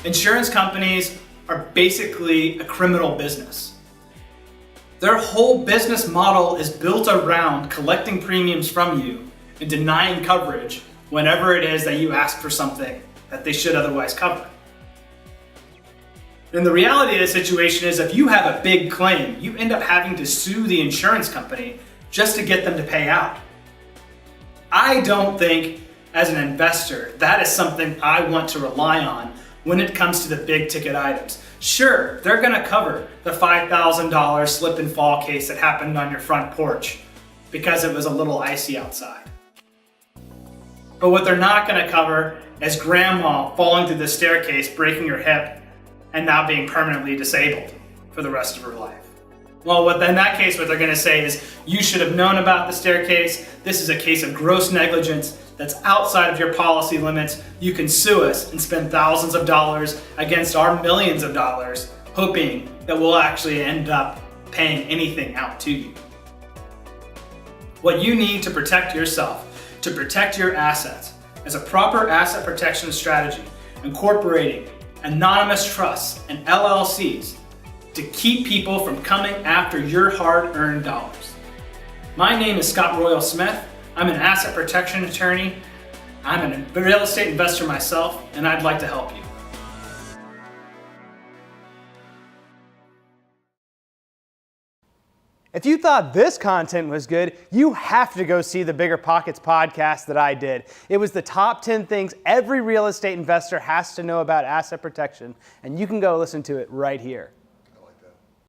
Insurance companies are basically a criminal business. Their whole business model is built around collecting premiums from you and denying coverage whenever it is that you ask for something that they should otherwise cover. And the reality of the situation is if you have a big claim, you end up having to sue the insurance company just to get them to pay out. I don't think, as an investor, that is something I want to rely on when it comes to the big ticket items. Sure, they're gonna cover the $5,000 slip and fall case that happened on your front porch because it was a little icy outside. But what they're not gonna cover is grandma falling through the staircase, breaking her hip, and now being permanently disabled for the rest of her life. Well, in that case, what they're gonna say is, you should have known about the staircase. This is a case of gross negligence that's outside of your policy limits. You can sue us and spend thousands of dollars against our millions of dollars, hoping that we'll actually end up paying anything out to you. What you need to protect yourself, to protect your assets, is a proper asset protection strategy, incorporating anonymous trusts and LLCs to keep people from coming after your hard-earned dollars. My name is Scott Royal Smith. I'm an asset protection attorney. I'm a real estate investor myself, and I'd like to help you. If you thought this content was good, you have to go see the Bigger Pockets podcast that I did. It was the top 10 things every real estate investor has to know about asset protection, and you can go listen to it right here.